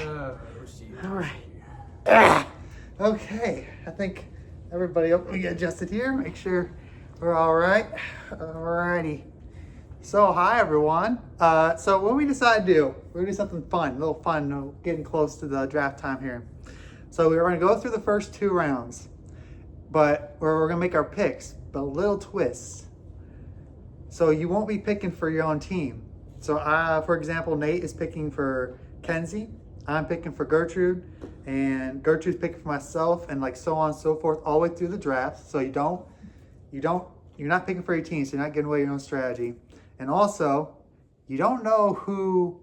All right. Okay, I think everybody, we get adjusted here. Make sure we're all right. All righty. So, hi everyone. So what we decided to do, we're gonna do something fun, a little fun, getting close to the draft time here. So we're gonna go through the first 2 rounds, but we're gonna make our picks, but a little twist. So you won't be picking for your own team. So for example, Nate is picking for Kenzie, I'm picking for Gertrude, and Gertrude's picking for myself, and like so on and so forth, all the way through the draft. So you're not picking for your team, so you're not giving away your own strategy. And also, you don't know who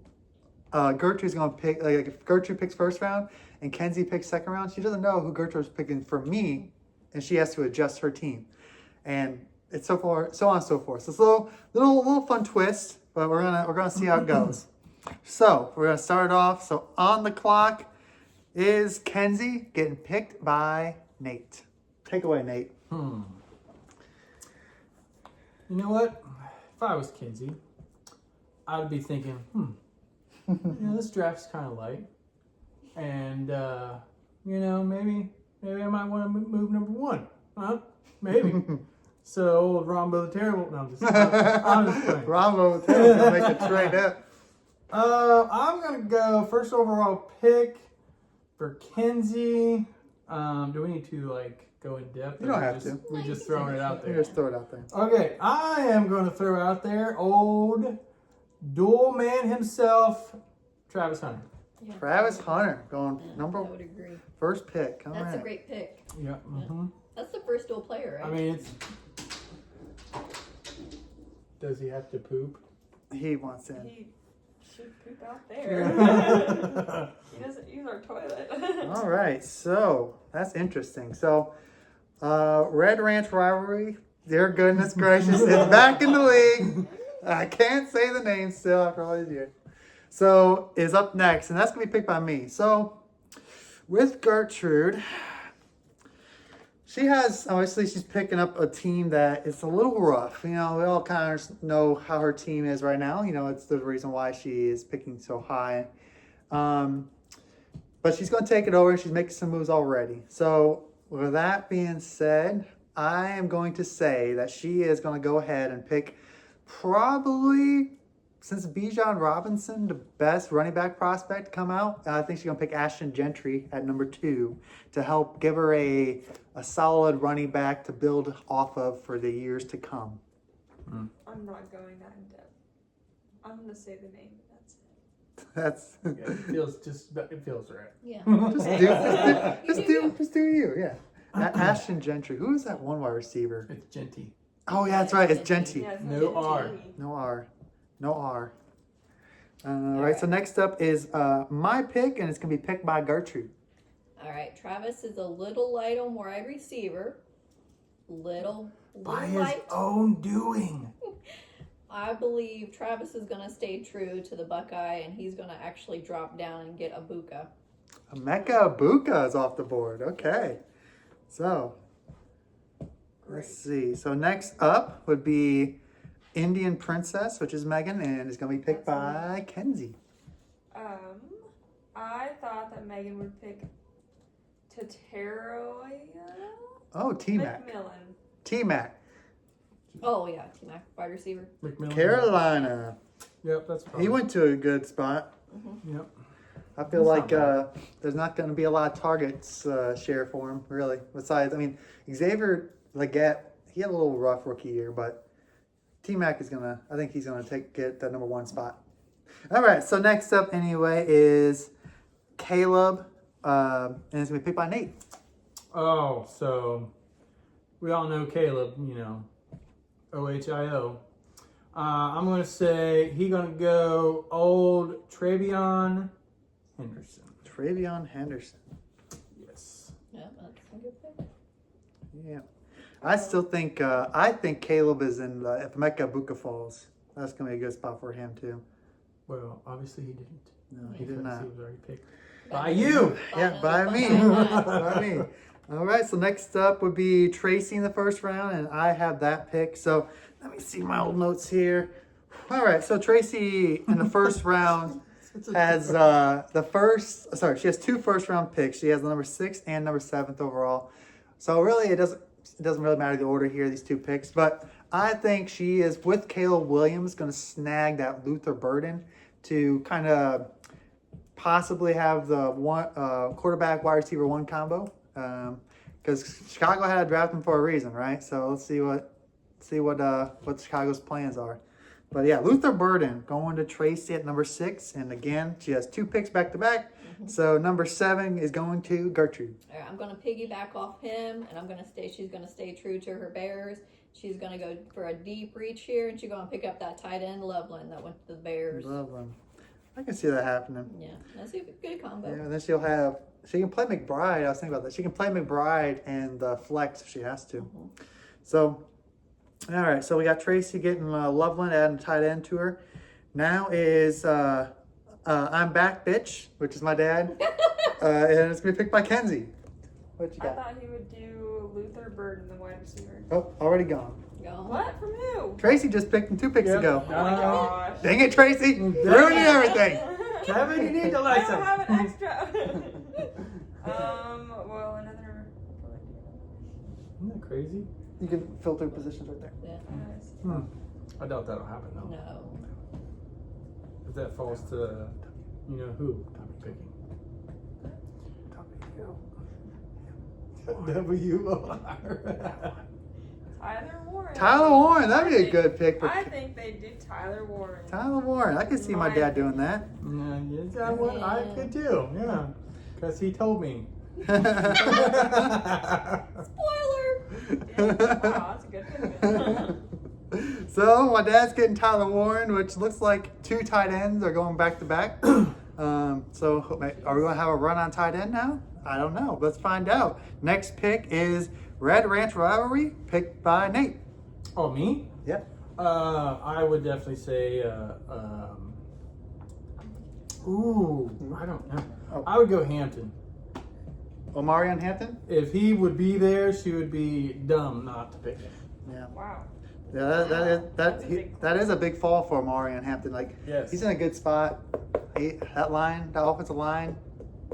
Gertrude's going to pick. Like if Gertrude picks first round and Kenzie picks second round, she doesn't know who Gertrude's picking for me, and she has to adjust her team. And it's so on and so forth. So it's a little fun twist, but we're gonna see how it goes. So we're gonna start off. So on the clock is Kenzie getting picked by Nate. Take away, Nate. You know what? If I was Kenzie, I'd be thinking, this draft's kind of light, and maybe I might want to move number 1, huh? Maybe. So old Rombo the Terrible. No, I'm just playing. Rombo the Terrible gonna make a trade up. I'm gonna go first overall pick for Kenzie. Do we need to go in depth? You don't have to. We're just throwing it out there. You just throw it out there. Okay, I am going to throw out there old dual man himself, Travis Hunter. Yeah. Travis Hunter going number. I would agree. First pick. All That's right. a great pick. Yeah. Mm-hmm. That's the first dual player, right? I mean, does he have to poop? He wants in. He should poop out there. He doesn't use our toilet. All right, so that's interesting. So, Red Ranch Rivalry, dear goodness gracious, is back in the league. I can't say the name still after all these years. So, is up next, and that's going to be picked by me. So, with Gertrude, she's picking up a team that is a little rough. We all kind of know how her team is right now. It's the reason why she is picking so high. But she's going to take it over. She's making some moves already. So with that being said, I am going to say that she is going to go ahead and pick probably, since Bijan Robinson, the best running back prospect to come out, I think she's going to pick Ashton Gentry at number 2 to help give her a solid running back to build off of for the years to come. I'm not going that in depth. I'm going to say the name. That's it feels right. Yeah. just do you, yeah. Ashton Gentry. Who is that one wide receiver? It's Genty. Oh yeah, that's right. It's Genty. Yeah, No R. No R. Right. So next up is my pick, and it's gonna be picked by Gertrude. All right. Travis is a little light on wide receiver. Little By his light. own doing. I believe Travis is going to stay true to the Buckeye, and he's going to actually drop down and get Abuka. Emeka Abuka is off the board. Okay. So, let's see. So next up would be Indian Princess, which is Megan, and it's going to be picked by Kenzie. I thought that Megan would pick Tateroya. Oh, T-Mac. McMillan. T-Mac. Oh, yeah. T-Mac, wide receiver. McMillan. Carolina. Yep, that's probably. He went to a good spot. Yep. I feel That's like there's not going to be a lot of targets share for him, really. Besides, Xavier Legette, he had a little rough rookie year, but T-Mac is I think he's going to get that number 1 spot. All right, so next up anyway is Caleb, and it's going to be picked by Nate. Oh, so we all know Caleb, OHIO. I'm going to say he's going to go old Travion Henderson. Travion Henderson. Yes. Yeah, that's a good pick. Yeah. I still think, Caleb is in if Emeka Abuka falls. That's going to be a good spot for him, too. Well, obviously he didn't. No, he did not. He was already picked. By you! Yeah, by me. By me. All right, so next up would be Tracy in the first round, and I have that pick. So let me see my old notes here. All right, so Tracy in the first round has she has 2 first-round picks. She has the number 6 and number 7th overall. So really, it doesn't really matter the order here, these 2 picks. But I think she is, with Caleb Williams, going to snag that Luther Burden to kind of possibly have the one quarterback wide receiver 1 combo. Because Chicago had to draft him for a reason, right? So let's see what Chicago's plans are. But yeah, Luther Burden going to Tracy at number 6, and again she has 2 picks back to back. So number 7 is going to Gertrude. All right, I'm going to piggyback off him, and she's going to stay true to her Bears. She's going to go for a deep reach here, and she's going to pick up that tight end Loveland that went to the Bears. Loveland. I can see that happening. Yeah, that's a good combo. Yeah, and then she can play McBride. I was thinking about that. She can play McBride and the flex if she has to. So, all right. So we got Tracy getting Loveland, adding a tight end to her. Now is I'm Back Bitch, which is my dad. And it's going to be picked by Kenzie. What you I got? thought he would do Luther Burden, the wide receiver. Oh, already gone. What? From who? Tracy just picked him 2 picks ago. Oh my gosh. Dang it, Tracy. Ruining everything. Kevin, you need to I listen. don't have an extra. Well, another. Isn't that crazy? You can filter positions right there. Yeah. I doubt that'll happen though. No. If that falls to, you know who, Tommy picking. W-O-R. Tyler Warren. Tyler Warren, that'd be a good pick for I think they do Tyler Warren. Tyler Warren. I can see my dad doing that. Yeah, that one I could do. Yeah, because he told me. Spoiler! Wow, that's a good pick. So my dad's getting Tyler Warren, which looks like 2 tight ends are going back to back. So are we going to have a run on tight end now? I don't know. Let's find out. Next pick is Red Ranch Rivalry, picked by Nate. Oh, me? Yep. I would definitely say, I don't know. Oh. I would go Hampton. Omarion Hampton? If he would be there, she would be dumb not to pick him. Yeah. Wow. Yeah, That's a big that is a big fall for Omarion Hampton. Like, Yes. he's in a good spot. That offensive line,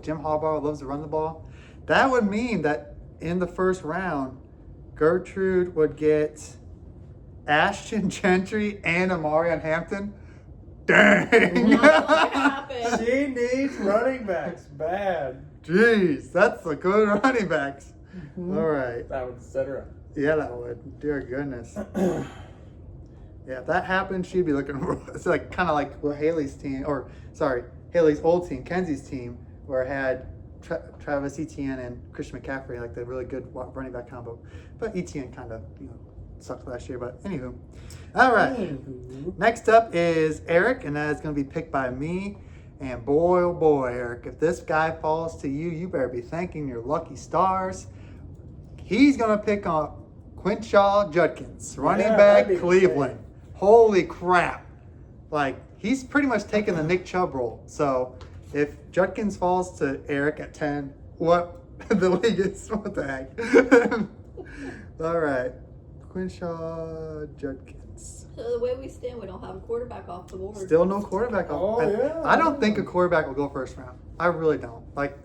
Jim Harbaugh loves to run the ball. That would mean that in the first round, Gertrude would get Ashton Gentry and Omarion Hampton. Dang! Not gonna happen. She needs running backs bad. Jeez, that's a good running backs. All right. That would set her up. Yeah, that would. Dear goodness. Yeah, if that happened, she'd be looking. It's like kind of like Haley's team, Haley's old team, Kenzie's team, where it had Travis Etienne and Christian McCaffrey, like the really good running back combo. But Etienne kind of sucked last year. But anywho, all right. Next up is Eric, and that is going to be picked by me. And boy, oh boy, Eric, if this guy falls to you, you better be thanking your lucky stars. He's going to pick on Quinshaw Judkins, running back, Cleveland. Holy crap. Like, he's pretty much taken the Nick Chubb role. So, if Judkins falls to Eric at 10, what the league is, what the heck? All right. Quinshaw Judkins. So the way we stand, we don't have a quarterback off the board. Still no quarterback. I don't think a quarterback will go first round. I really don't. Like,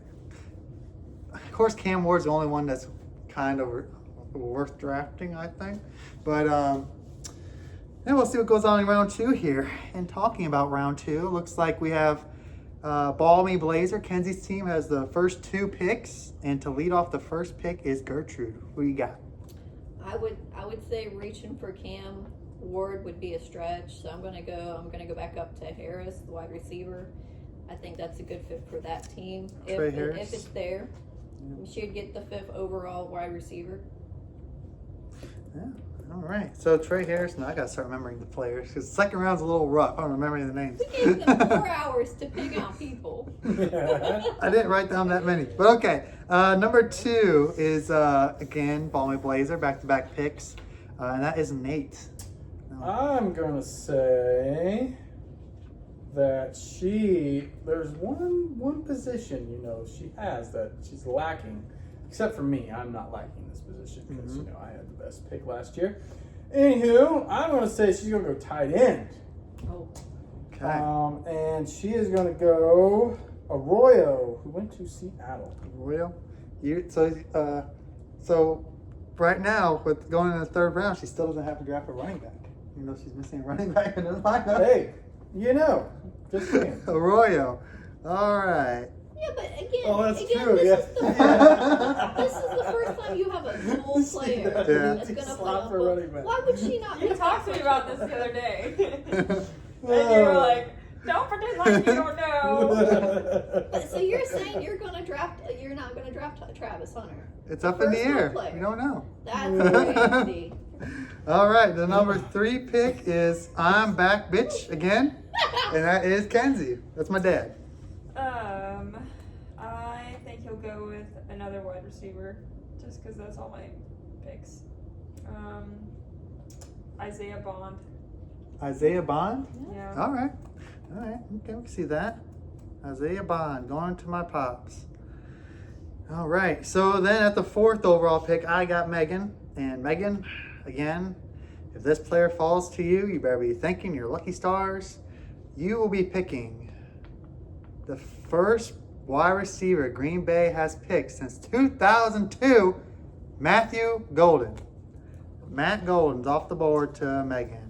of course, Cam Ward's the only one that's kind of worth drafting, I think. But and we'll see what goes on in round 2 here. And talking about round 2, looks like we have Balmy Blazer. Kenzie's team has the first 2 picks, and to lead off the first pick is Gertrude. Who you got? I would say reaching for Cam Ward would be a stretch. So I'm gonna go back up to Harris, the wide receiver. I think that's a good fit for that team. Trey Harris. If it's there, she'd get the 5th overall wide receiver. Yeah. All right. So Trey Harris. Now I gotta start remembering the players because the second round's a little rough. I don't remember the names. We gave them 4 hours to pick out people. I didn't write down that many, but okay. Number 2 is again Balmy Blazer, back-to-back picks, and that is Nate. I'm gonna say that there's one position she has that she's lacking. Except for me, I'm not liking this position because I had the best pick last year. Anywho, I'm gonna say she's gonna go tight end. Oh. Okay. And she is going to go Arroyo, who went to Seattle. Royal. So right now, with going in the third round, she still doesn't have to draft a running back. You know, she's missing a running back in the lineup. Hey, just saying. Arroyo. All right. Yeah, but again, Oh, that's again, true, this yeah. is the this is the first time you have a dual player Yeah. that's gonna Slot put for up. running back. Why would she not? You pick talked to that me about first this the other day. Oh. And you were like, don't pretend like you don't know. But so you're saying you're not gonna draft Travis Hunter? It's up in the First air. player. You don't know. That's crazy. All right. The number 3 pick is I'm back, bitch, again. And that is Kenzie. That's my dad. I think he'll go with another wide receiver, just because that's all my picks. Isaiah Bond. Isaiah Bond. Yeah. All right. Okay, we can see that. Isaiah Bond going to my pops. All right. So then at the 4th overall pick, I got Megan. And Megan, again, if this player falls to you, you better be thanking your lucky stars. You will be picking the first wide receiver Green Bay has picked since 2002, Matthew Golden. Matt Golden's off the board to Megan.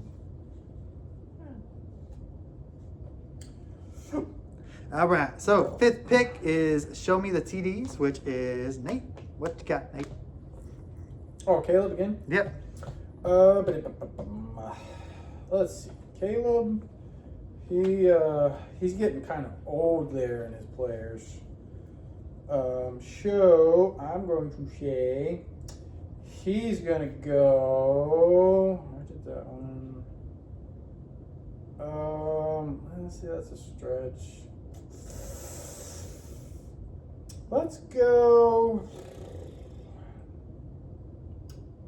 All right, so 5th pick is Show Me the TDs, which is Nate. What you got, Nate? Oh, Caleb again? Yep. Let's see. Caleb, he's getting kind of old there in his players. So I'm going to say he's gonna go. Where did that one? Let's see. That's a stretch. Let's go.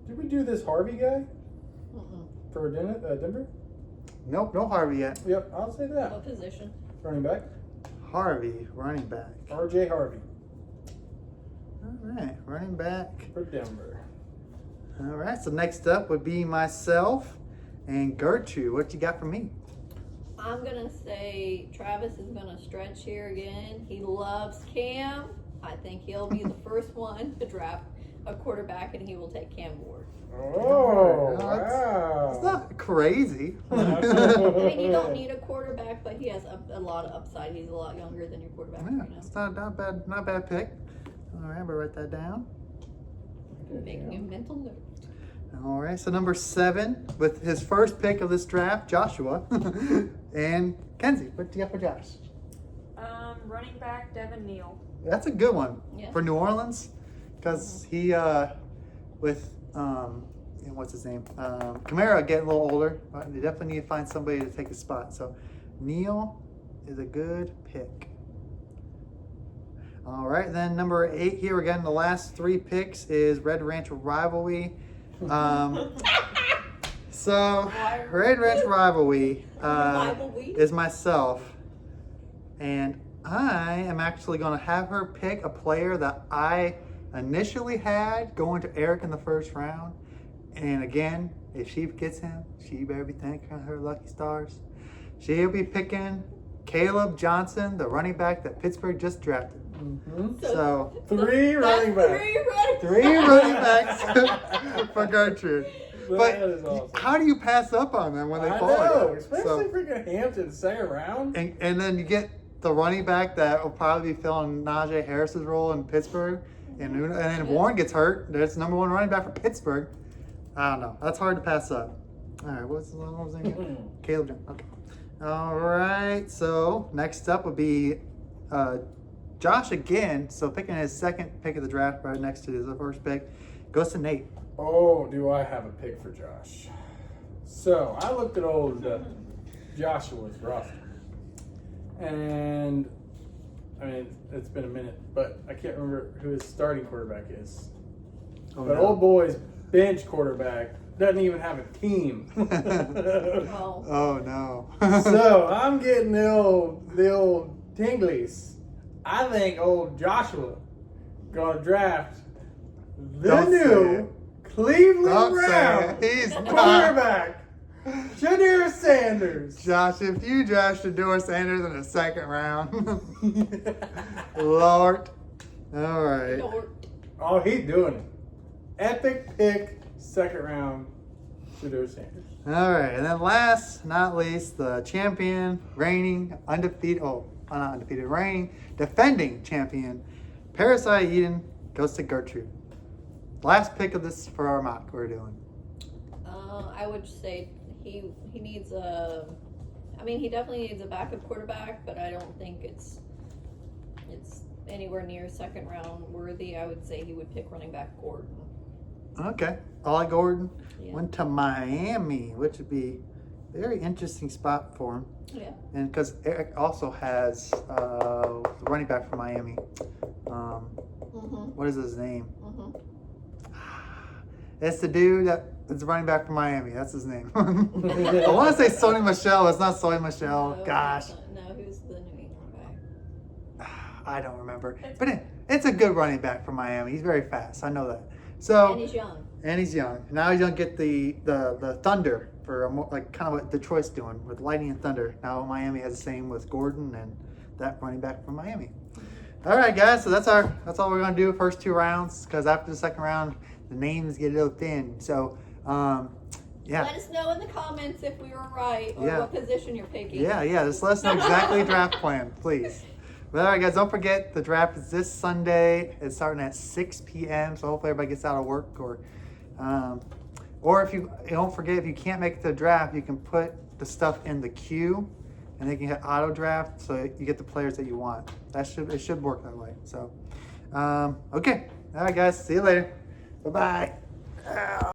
Did we do this Harvey guy for Denver? Nope, no Harvey yet. Yep, I'll say that. What position? Running back. Harvey, running back. RJ Harvey All right, running back. for Denver. All right, so next up would be myself and Gertrude. What you got for me? I'm gonna say Travis is gonna stretch here again. He loves Cam. I think he'll be the first one to draft a quarterback, and he will take Cam Ward. Oh, It's wow. not crazy. I mean, you don't need a quarterback, but he has a lot of upside. He's a lot younger than your quarterback. Yeah, Right now. it's not bad pick. All right, I'm gonna write that down. Making a mental note. All right, so number 7 with his first pick of this draft, Joshua and Kenzie. What do you got for Josh? Running back Devin Neal. That's a good one Yeah. for New Orleans because he with what's his name Kamara getting a little older. But they definitely need to find somebody to take his spot. So Neal is a good pick. All right, then number 8 here again. The last 3 picks is Red Ranch Rivalry. So Red Ranch Rivalry is myself, and I am actually going to have her pick a player that I initially had going to Eric in the first round. And again, if she gets him, she better be thanking her lucky stars. She'll be picking Caleb Johnson, the running back that Pittsburgh just drafted. Mm-hmm. So 3 running backs. 3 running backs for Gertrude. But That is awesome. how do you pass up on them when they I fall? know, like that? especially So- freaking Hampton, second round. and then you get the running back that will probably be filling Najee Harris's role in Pittsburgh. And then if Warren gets hurt, there's number 1 running back for Pittsburgh. I don't know. That's hard to pass up. All right, what was the name again? Caleb Johnson. Okay. All right. So next up would be Josh again. So picking his second pick of the draft right next to his first pick goes to Nate. Oh, do I have a pick for Josh? So I looked at old Joshua's roster, and I mean it's been a minute, but I can't remember who his starting quarterback is. Oh, But no. old boy's bench quarterback doesn't even have a team. Oh. Oh no. So I'm getting the old Tinglies. I think old Joshua gonna draft the Don't say new it. Cleveland Don't say Browns it. He's not. quarterback, Shador Sanders. Josh, if you draft Shador Sanders in the second round, Lord. All right. Oh, he's doing it. Epic pick, second round, Shador Sanders. All right, and then last, not least, the champion, reigning, undefeated, not undefeated, reigning, defending champion, Parasite Eden goes to Gertrude. Last pick of this for our mock we're doing. I would say he needs a. I mean, he definitely needs a backup quarterback, but I don't think it's anywhere near second round worthy. I would say he would pick running back Gordon. Okay, Ollie Gordon Yeah. went to Miami, which would be a very interesting spot for him. Yeah. And because Eric also has the running back from Miami. What is his name? It's the dude that is running back from Miami. That's his name. I want to say Sony Michel. It's not Sony Michel. No, Gosh. No, who's the New England guy? I don't remember. But it's a good running back from Miami. He's very fast. I know that. So And he's young. And he's young. Now he's gonna get the Thunder for a more, like kind of what Detroit's doing with Lightning and Thunder. Now Miami has the same with Gordon and that running back from Miami. All right, guys. So that's all we're gonna do first two rounds, because after the second round the names get a little thin. So yeah. Let us know in the comments if we were right or Yeah. what position you're picking. Yeah. Just let us know exactly the draft plan, please. But all right, guys, don't forget the draft is this Sunday. It's starting at 6 p.m. So hopefully everybody gets out of work, or if you don't forget, if you can't make the draft, you can put the stuff in the queue, and they can hit auto draft, so you get the players that you want. It should work that way. So, okay, all right, guys, see you later. Bye bye.